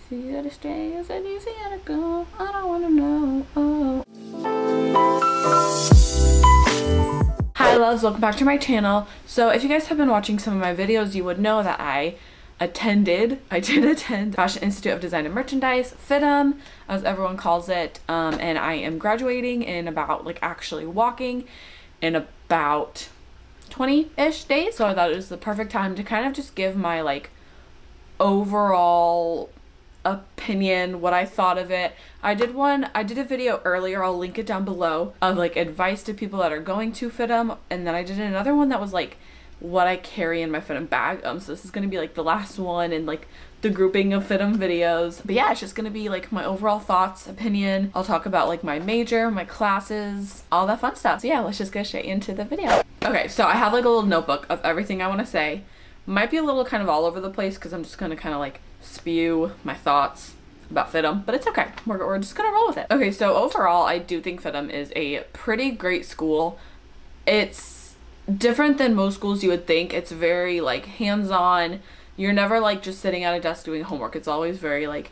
It's easy to stay, is it easy to go? I don't wanna know. Oh. Hi loves, welcome back to my channel. So if you guys have been watching some of my videos, you would know that I did attend Fashion Institute of Design and Merchandise, FIDM, as everyone calls it, and I am graduating in about, like, actually walking in about 20-ish days. So I thought it was the perfect time to kind of just give my, like, overall opinion, what I thought of it. I did a video earlier, I'll link it down below, of like advice to people that are going to FIDM, and then I did another one that was like what I carry in my FIDM bag. So this is gonna be like the last one in like the grouping of FIDM videos. But yeah, it's just gonna be like my overall thoughts, opinion. I'll talk about like my major, my classes, all that fun stuff. So yeah, let's just get straight into the video. Okay, so I have like a little notebook of everything I want to say. Might be a little kind of all over the place because I'm just gonna kind of like spew my thoughts about FIDM, but it's okay. We're just gonna roll with it. Okay, so overall, I do think FIDM is a pretty great school. It's different than most schools you would think. It's very like hands-on. You're never like just sitting at a desk doing homework. It's always very like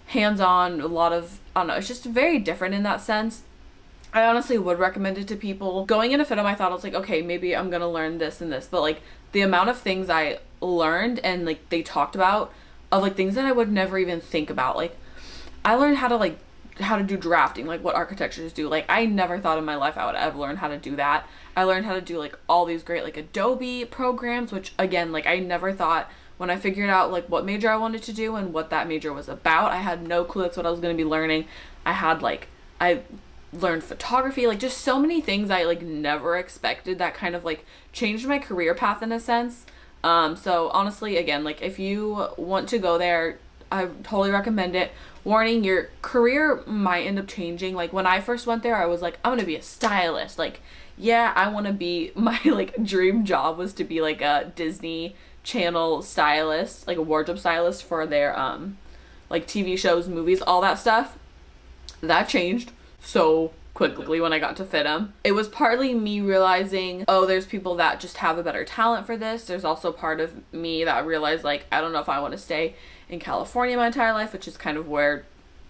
hands-on. A lot of, I don't know, it's just very different in that sense. I honestly would recommend it to people. Going into FIDM, I thought I was like, okay, maybe I'm gonna learn this and this, but like the amount of things I learned and like they talked about of like things that I would never even think about. Like I learned how to do drafting, like what architectures do. Like I never thought in my life I would ever learn how to do that. I learned how to do like all these great like Adobe programs, which again, like I never thought when I figured out like what major I wanted to do and what that major was about. I had no clue that's what I was going to be learning. I learned photography, like just so many things I like never expected that kind of like changed my career path in a sense. So honestly, again, like if you want to go there, I totally recommend it. Warning, your career might end up changing. Like when I first went there, I was like, I'm gonna be a stylist. Like, yeah, I want to be, my like dream job was to be like a Disney Channel stylist, like a wardrobe stylist for their like TV shows, movies, all that stuff. That changed so quickly when I got to FIDM. It was partly me realizing, oh, there's people that just have a better talent for this. There's also part of me that realized like, I don't know if I want to stay in California my entire life, which is kind of where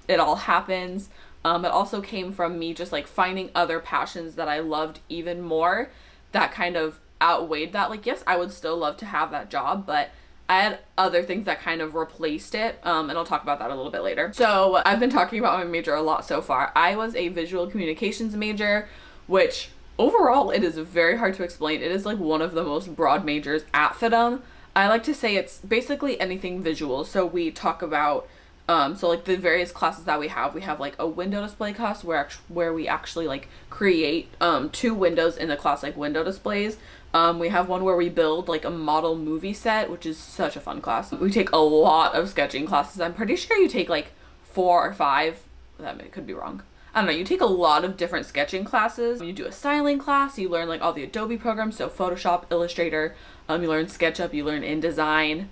it all happens. It also came from me just like finding other passions that I loved even more that kind of outweighed that. Like, yes, I would still love to have that job, but I had other things that kind of replaced it, and I'll talk about that a little bit later. So I've been talking about my major a lot so far. I was a visual communications major, which overall it is very hard to explain. It is like one of the most broad majors at FIDM. I like to say it's basically anything visual. So we talk about so like the various classes that we have like a window display class where we actually like create 2 windows in the class, like window displays. We have one where we build like a model movie set, which is such a fun class. We take a lot of sketching classes. I'm pretty sure you take like 4 or 5. That could be wrong. I don't know. You take a lot of different sketching classes. You do a styling class. You learn like all the Adobe programs. So Photoshop, Illustrator. You learn SketchUp. You learn InDesign.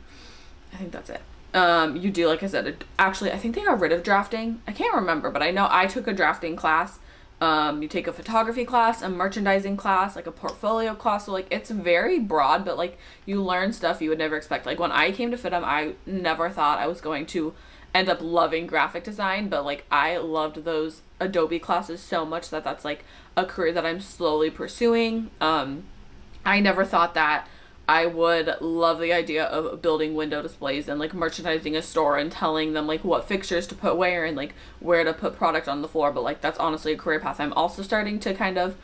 I think that's it. You do, like I said, actually, I think they got rid of drafting. I can't remember, but I know I took a drafting class. You take a photography class, a merchandising class, like a portfolio class. So like it's very broad, but like you learn stuff you would never expect. Like when I came to FIDM, I never thought I was going to end up loving graphic design, but like I loved those Adobe classes so much that that's like a career that I'm slowly pursuing. I never thought that I would love the idea of building window displays and like merchandising a store and telling them like what fixtures to put where and like where to put product on the floor, but like that's honestly a career path I'm also starting to kind of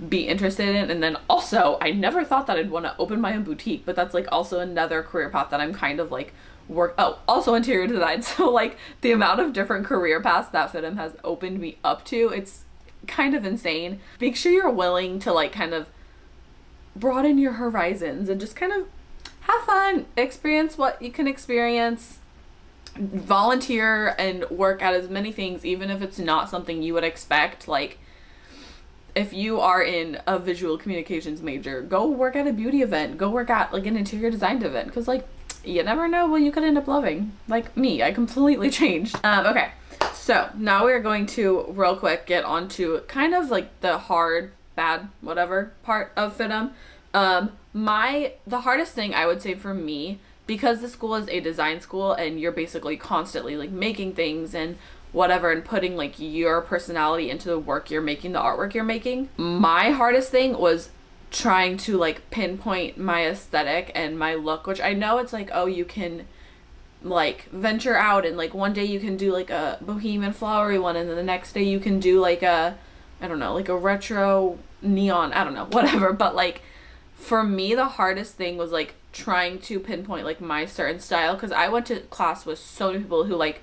be interested in. And then also I never thought that I'd want to open my own boutique, but that's like also another career path that I'm kind of like also interior design. So like the amount of different career paths that FIDM has opened me up to, it's kind of insane. Make sure you're willing to like kind of broaden your horizons and just kind of have fun, experience what you can experience, volunteer and work at as many things, even if it's not something you would expect. Like if you are in a visual communications major, go work at a beauty event, go work at like an interior design event, because like you never know what you could end up loving. Like me, I completely changed. Okay, so now we're going to real quick get onto kind of like the hard, bad, whatever part of FIDM. The hardest thing I would say for me because the school is a design school and you're basically constantly like making things and whatever and putting like your personality into the work you're making, the artwork you're making. My hardest thing was trying to like pinpoint my aesthetic and my look, which I know it's like, oh, you can like venture out and like one day you can do like a bohemian flowery one and then the next day you can do like a, I don't know, like a retro neon, I don't know, whatever. But like for me the hardest thing was like trying to pinpoint like my certain style, because I went to class with so many people who like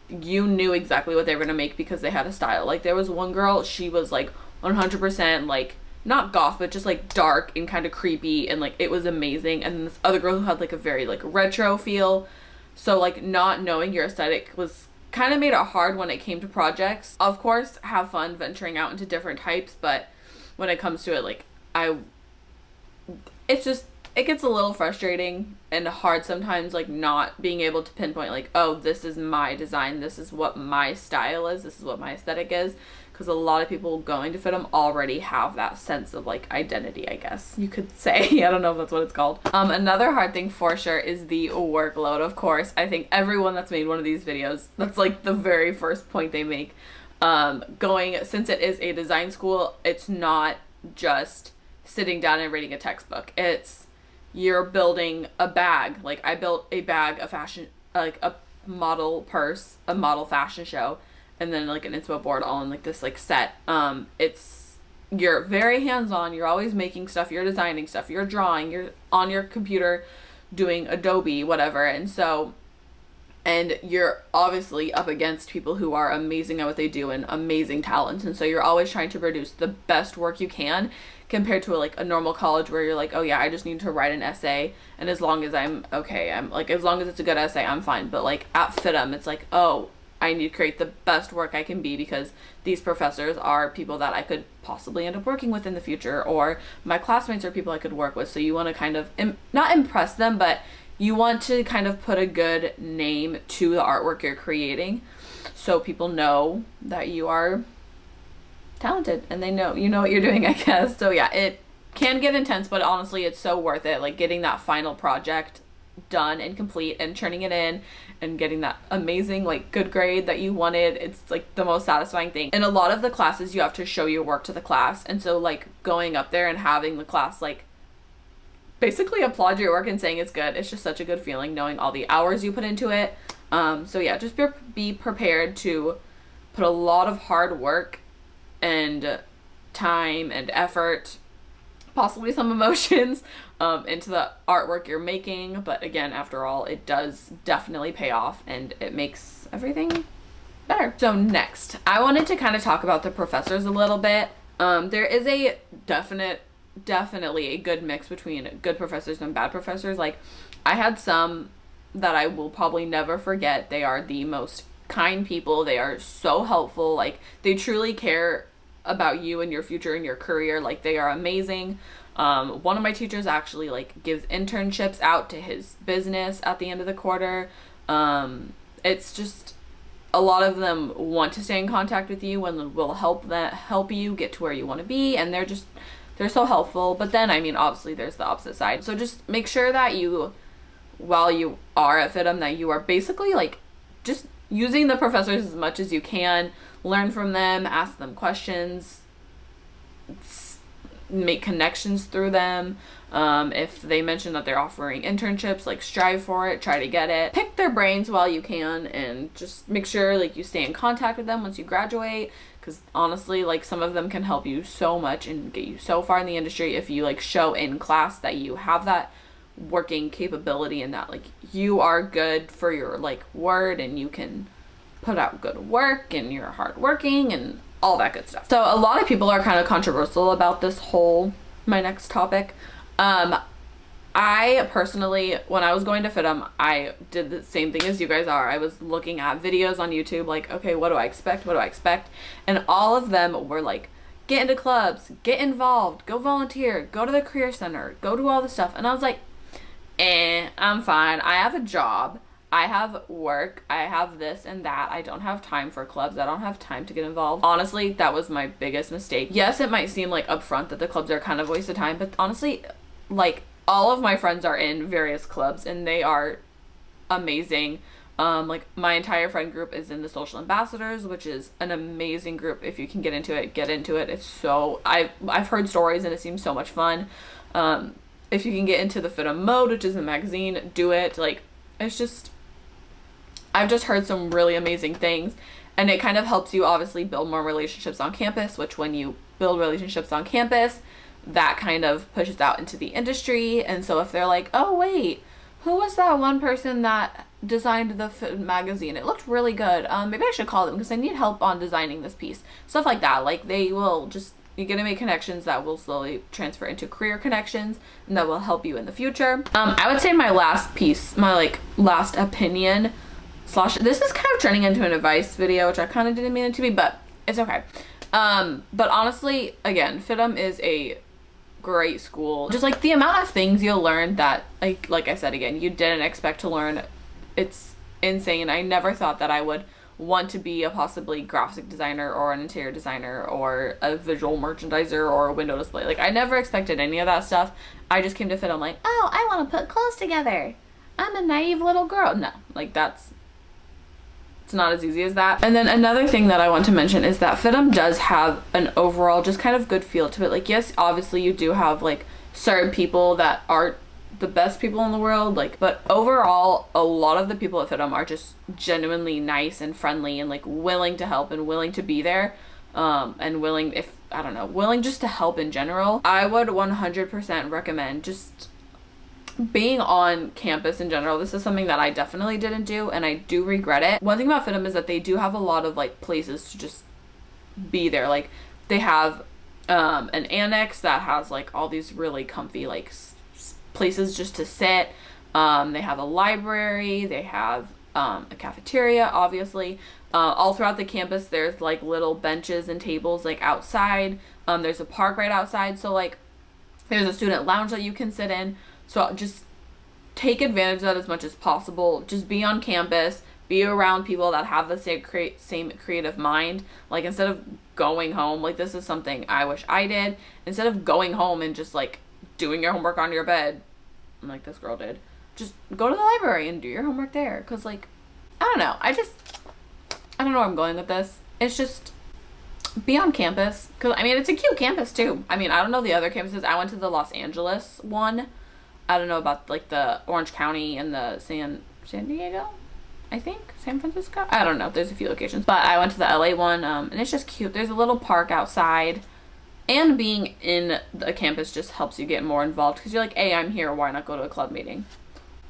you knew exactly what they were gonna make because they had a style. Like there was one girl, she was like 100% like not goth but just like dark and kind of creepy and like it was amazing. And then this other girl who had like a very like retro feel. So like not knowing your aesthetic was kind of made it hard when it came to projects. Of course, have fun venturing out into different types, but when it comes to it, like it's just, it gets a little frustrating and hard sometimes, like not being able to pinpoint like, oh, this is my design, this is what my style is, this is what my aesthetic is. Because a lot of people going to FIDM already have that sense of like identity, I guess you could say. I don't know if that's what it's called. Another hard thing for sure is the workload, of course. I think everyone that's made one of these videos, that's like the very first point they make. Since it is a design school, it's not just sitting down and reading a textbook. It's, you're building a bag. Like I built a bag, a fashion, like a model purse, a model fashion show, and then like an inspo board all in like this like set. You're very hands-on, you're always making stuff, you're designing stuff, you're drawing, you're on your computer doing Adobe, whatever. And you're obviously up against people who are amazing at what they do and amazing talents, and so you're always trying to produce the best work you can compared to like a normal college where you're like, oh yeah, I just need to write an essay, and as long as I'm okay, I'm like, as long as it's a good essay, I'm fine. But like at FIDM, it's like, oh, I need to create the best work I can be because these professors are people that I could possibly end up working with in the future, or my classmates are people I could work with. So you want to kind of not impress them, but you want to kind of put a good name to the artwork you're creating so people know that you are talented and they know you know what you're doing, I guess. So yeah, it can get intense, but honestly it's so worth it. Like getting that final project done and complete and turning it in and getting that amazing like good grade that you wanted, it's like the most satisfying thing. In a lot of the classes you have to show your work to the class, and so like going up there and having the class like basically applaud your work and saying it's good, it's just such a good feeling knowing all the hours you put into it. So yeah, just be prepared to put a lot of hard work and time and effort, possibly some emotions, into the artwork you're making. But again, after all, it does definitely pay off and it makes everything better. So next, I wanted to kind of talk about the professors a little bit. There is a definitely a good mix between good professors and bad professors. Like I had some that I will probably never forget. They are the most kind people. They are so helpful. Like they truly care about you and your future and your career. Like they are amazing. One of my teachers actually like gives internships out to his business at the end of the quarter. It's just a lot of them want to stay in contact with you and will help you get to where you want to be, and they're so helpful. But then I mean obviously there's the opposite side. So just make sure that you, while you are at FIDM, that you are basically like just using the professors as much as you can. Learn from them, ask them questions, make connections through them. If they mention that they're offering internships, like strive for it, try to get it. Pick their brains while you can, and just make sure like you stay in contact with them once you graduate, because honestly like some of them can help you so much and get you so far in the industry if you like show in class that you have that working capability and that like you are good for your like word and you can put out good work and you're hardworking and all that good stuff. So a lot of people are kind of controversial about this whole, my next topic. I personally, when I was going to FIDM, I did the same thing as you guys are. I was looking at videos on YouTube like, okay, what do I expect? What do I expect? And all of them were like, get into clubs, get involved, go volunteer, go to the career center, go do all this stuff. And I was like, I'm fine. I have a job. I have work, I have this and that. I don't have time for clubs. I don't have time to get involved. Honestly, that was my biggest mistake. Yes, it might seem like upfront that the clubs are kind of a waste of time, but honestly, like all of my friends are in various clubs and they are amazing. Like my entire friend group is in the Social Ambassadors, which is an amazing group. If you can get into it, get into it. It's so, I've heard stories and it seems so much fun. If you can get into the FIDM Mode, which is a magazine, do it. Like, it's just, I've just heard some really amazing things, and it kind of helps you obviously build more relationships on campus, which when you build relationships on campus, that kind of pushes out into the industry. And so if they're like, oh wait, who was that one person that designed the magazine? It looked really good. Maybe I should call them because I need help on designing this piece. Stuff like that. Like, they will just, you're gonna make connections that will slowly transfer into career connections and that will help you in the future. I would say my last piece, my like last opinion slash, this is kind of turning into an advice video, which I kind of didn't mean it to be, but it's okay. But honestly, again, FIDM is a great school. Just like the amount of things you'll learn that, like I said, again, you didn't expect to learn. It's insane. I never thought that I would want to be a possibly graphic designer or an interior designer or a visual merchandiser or a window display. Like, I never expected any of that stuff. I just came to FIDM like, oh, I want to put clothes together. I'm a naive little girl. No, like it's not as easy as that. And then another thing that I want to mention is that FIDM does have an overall just kind of good feel to it. Like, yes, obviously you do have like certain people that aren't the best people in the world, like, but overall a lot of the people at FIDM are just genuinely nice and friendly and like willing to help and willing to be there, and willing, if I don't know, willing just to help in general. I would 100% recommend just being on campus in general. This is something that I definitely didn't do and I do regret it. One thing about FIDM is that they do have a lot of like places to just be there. Like, they have an annex that has like all these really comfy like places just to sit. They have a library, they have a cafeteria, obviously. All throughout the campus there's like little benches and tables like outside. There's a park right outside, so like there's a student lounge that you can sit in. So just take advantage of that as much as possible. Just be on campus, be around people that have the same creative mind. Like, instead of going home, like, this is something I wish I did. Instead of going home and just like doing your homework on your bed like this girl did, just go to the library and do your homework there. Because, like, I don't know, I don't know where I'm going with this. It's just be on campus, because I mean, it's a cute campus too. I mean, I don't know the other campuses. I went to the Los Angeles one. I don't know about like the Orange County and the San Diego, I think, San Francisco, I don't know, there's a few locations, but I went to the LA one, and it's just cute. There's a little park outside, and being in the campus just helps you get more involved, because you're like, hey, I'm here, why not go to a club meeting?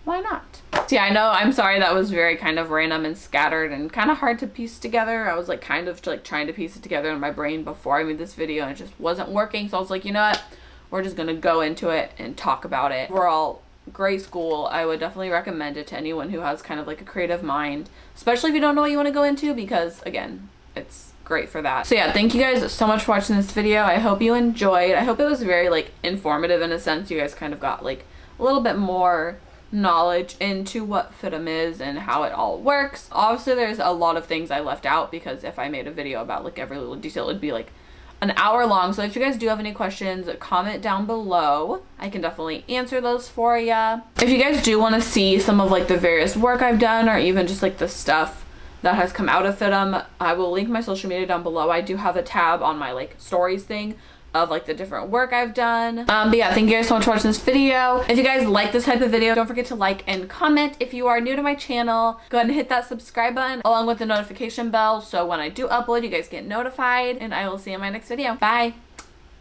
Why not? So yeah, I know, I'm sorry that was very kind of random and scattered and kind of hard to piece together. I was like kind of like trying to piece it together in my brain before I made this video, and it just wasn't working. So I was like, you know what, we're just gonna go into it and talk about it. Overall, great school. I would definitely recommend it to anyone who has kind of like a creative mind, especially if you don't know what you want to go into, because again, it's great for that. So yeah, thank you guys so much for watching this video. I hope you enjoyed. I hope it was very like informative in a sense. You guys kind of got like a little bit more knowledge into what FIDM is and how it all works. Obviously there's a lot of things I left out, because if I made a video about like every little detail, it'd be like an hour long. So if you guys do have any questions, comment down below. I can definitely answer those for you. If you guys do want to see some of like the various work I've done, or even just like the stuff that has come out of FIDM, I will link my social media down below. I do have a tab on my like stories thing of like the different work I've done. But yeah, thank you guys so much for watching this video. If you guys like this type of video, don't forget to like and comment. If you are new to my channel, go ahead and hit that subscribe button along with the notification bell, so when I do upload, you guys get notified, and I will see you in my next video. Bye.